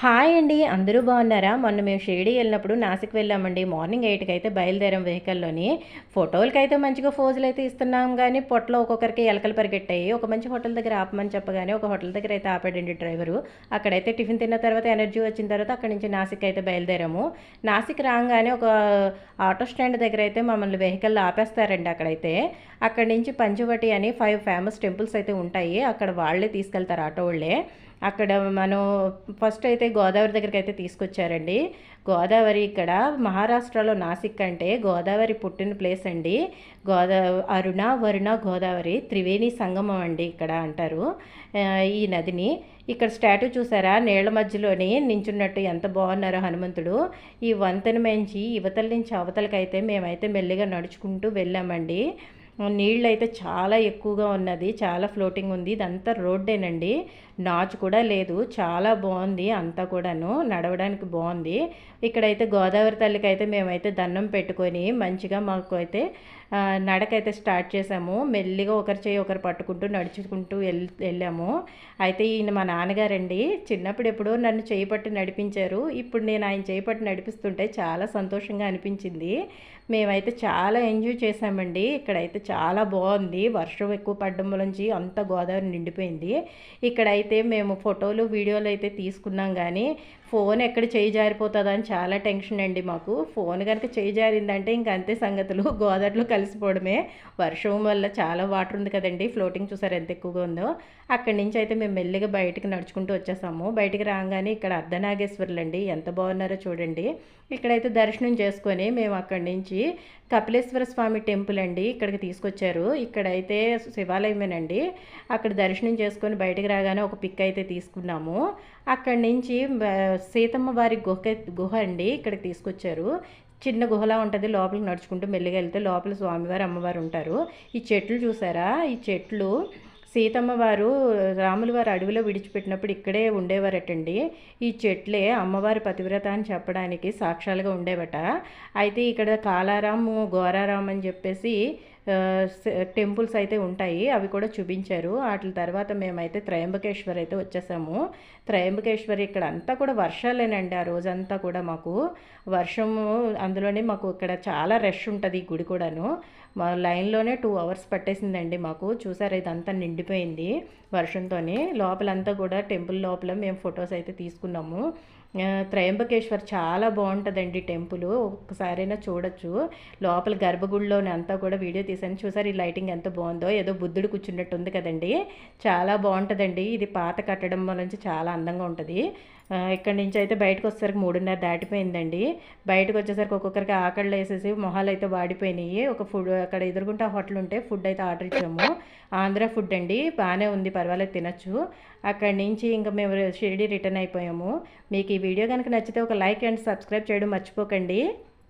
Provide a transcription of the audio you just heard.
Hi అండి. అందరూ బాగున్నారా? మొన్న మేము షిరిడీ వెళ్ళినప్పుడు నాసిక్ వెళ్ళామండి. మార్నింగ్ 8కి అయితే బయలుదేరాం వెహికల్‌లోని. ఫోటోలకైతే మంచిగా ఫోజులైతే ఇస్తున్నాం గానీ, పొట్టలో ఒక్కొక్కరికి ఎలకలు పరిగెట్టాయి. ఒక మంచి హోటల్ దగ్గర ఆపమని చెప్పగానే, ఒక హోటల్ దగ్గర అయితే ఆపాడండి డ్రైవరు. అక్కడైతే టిఫిన్ తిన్న తర్వాత ఎనర్జీ వచ్చిన తర్వాత అక్కడి నుంచి నాసిక్ అయితే బయలుదేరాము. నాసిక్ రాంగానే ఒక ఆటో స్టాండ్ దగ్గర అయితే మమ్మల్ని వెహికల్ ఆపేస్తారండి అక్కడైతే. అక్కడి నుంచి పంచవటి అని 5 ఫేమస్ టెంపుల్స్ అయితే ఉంటాయి. అక్కడ వాళ్ళే తీసుకెళ్తారు ఆటో వాళ్ళే. అక్కడ మనం ఫస్ట్ అయితే గోదావరి దగ్గరికి అయితే తీసుకొచ్చారండి. గోదావరి ఇక్కడ మహారాష్ట్రలో నాసిక్ అంటే గోదావరి పుట్టిన ప్లేస్ అండి. అరుణ వరుణ గోదావరి త్రివేణి సంగమం అండి ఇక్కడ అంటారు ఈ నదిని. ఇక్కడ స్టాట్యూ చూసారా, నీళ్ల మధ్యలోని నించున్నట్టు ఎంత బాగున్నారో హనుమంతుడు. ఈ వంతెన మించి యువతల నుంచి అవతలకైతే మేమైతే మెల్లిగా నడుచుకుంటూ వెళ్ళామండి. నీళ్ళు అయితే చాలా ఎక్కువగా ఉన్నది, చాలా ఫ్లోటింగ్ ఉంది. ఇదంతా రోడ్డేనండి, నాచు కూడా లేదు. చాలా బాగుంది అంతా కూడాను, నడవడానికి బాగుంది. ఇక్కడైతే గోదావరి తల్లికి అయితే మేమైతే దండం పెట్టుకొని మంచిగా మాకు అయితే నడకైతే స్టార్ట్ చేసాము. మెల్లిగా ఒకరి చేయి ఒకరు పట్టుకుంటూ నడుచుకుంటూ వెళ్ళాము. అయితే ఈయన మా నాన్నగారండి. చిన్నప్పుడు ఎప్పుడో నన్ను చేయి పట్టి నడిపించారు. ఇప్పుడు నేను ఆయన చేయి పట్టి నడిపిస్తుంటే చాలా సంతోషంగా అనిపించింది. మేమైతే చాలా ఎంజాయ్ చేసామండి. ఇక్కడైతే చాలా బాగుంది. వర్షం ఎక్కువ పడడం నుంచి అంతా గోదావరి నిండిపోయింది. ఇక్కడైతే మేము ఫోటోలు వీడియోలు అయితే తీసుకున్నాం కానీ ఫోన్ ఎక్కడ చేయి జారిపోతుందా అని చాలా టెన్షన్ అండి మాకు. ఫోన్ కనుక చేయి జారిందంటే ఇంక అంతే సంగతులు, గోదావరిలో కలిసిపోవడమే. వర్షం వల్ల చాలా వాటర్ ఉంది కదండి, ఫ్లోటింగ్ చూసారు ఎంత ఎక్కువగా ఉందో. అక్కడి నుంచి అయితే మేము మెల్లిగా బయటికి నడుచుకుంటూ వచ్చేసాము. బయటికి రాగానే ఇక్కడ అర్ధనాగేశ్వరులు అండి, ఎంత బాగున్నారో చూడండి. ఇక్కడైతే దర్శనం చేసుకొని మేము అక్కడి నుంచి కపిలేశ్వర స్వామి టెంపుల్ అండి ఇక్కడికి తీసుకొచ్చారు. ఇక్కడైతే శివాలయమేనండి. అక్కడ దర్శనం చేసుకొని బయటికి రాగానే ఒక పిక్ అయితే తీసుకున్నాము. అక్కడి నుంచి సీతమ్మ వారి గుహ అండి ఇక్కడికి తీసుకొచ్చారు. చిన్న గుహలా ఉంటుంది, లోపలికి నడుచుకుంటూ మెల్లిగా వెళ్తే లోపల స్వామివారు అమ్మవారు ఉంటారు. ఈ చెట్లు చూసారా, ఈ చెట్లు సీతమ్మ వారు రాముల వారు అడవిలో విడిచిపెట్టినప్పుడు ఇక్కడే ఉండేవారటండి. ఈ చెట్లే అమ్మవారి పతివ్రత అని చెప్పడానికి సాక్ష్యాలుగా ఉండేవట. అయితే ఇక్కడ కాలారాము గోరారాం అని చెప్పేసి టెంపుల్స్ అయితే ఉంటాయి, అవి కూడా చూపించారు. వాటి తర్వాత మేమైతే త్రయంబకేశ్వర్ అయితే వచ్చేసాము. త్రయంబకేశ్వరి ఇక్కడ అంతా కూడా వర్షాలేనండి. ఆ రోజంతా కూడా మాకు వర్షము, అందులోనే మాకు ఇక్కడ చాలా రష్ ఉంటుంది ఈ గుడి కూడాను. మా లైన్లోనే 2 అవర్స్ పట్టేసిందండి మాకు. చూసారు ఇదంతా నిండిపోయింది వర్షంతోని. లోపలంతా కూడా టెంపుల్ లోపల మేము ఫొటోస్ అయితే తీసుకున్నాము. త్రయంబకేశ్వర్ చాలా బాగుంటుందండి టెంపుల్, ఒక్కసారైనా చూడొచ్చు. లోపల గర్భగుడిలోని అంతా కూడా వీడియో తీసాను. చూసారు ఈ లైటింగ్ ఎంత బాగుందో, ఏదో బుద్ధుడు కూర్చున్నట్టు ఉంది కదండి. చాలా బాగుంటుందండి. ఇది పాత కట్టడం నుంచి చాలా అందంగా ఉంటుంది. ఇక్కడి నుంచి అయితే బయటకు వచ్చేసరికి 3:30 దాటిపోయిందండి. బయటకు వచ్చేసరికి ఒక్కొక్కరికి ఆకళ్ళు వేసేసి మొహాలు అయితే వాడిపోయినాయి. ఒక ఫుడ్ అక్కడ ఎదురుగుంటే హోటల్ ఉంటే ఫుడ్ అయితే ఆర్డర్ ఇచ్చాము. ఆంధ్ర ఫుడ్ అండి, బాగానే ఉంది, పర్వాలేదు, తినచ్చు. అక్కడి నుంచి ఇంకా మేము షిరిడి రిటర్న్ అయిపోయాము. మీకు ఈ వీడియో కనుక నచ్చితే ఒక లైక్ అండ్ సబ్స్క్రైబ్ చేయడం మర్చిపోకండి.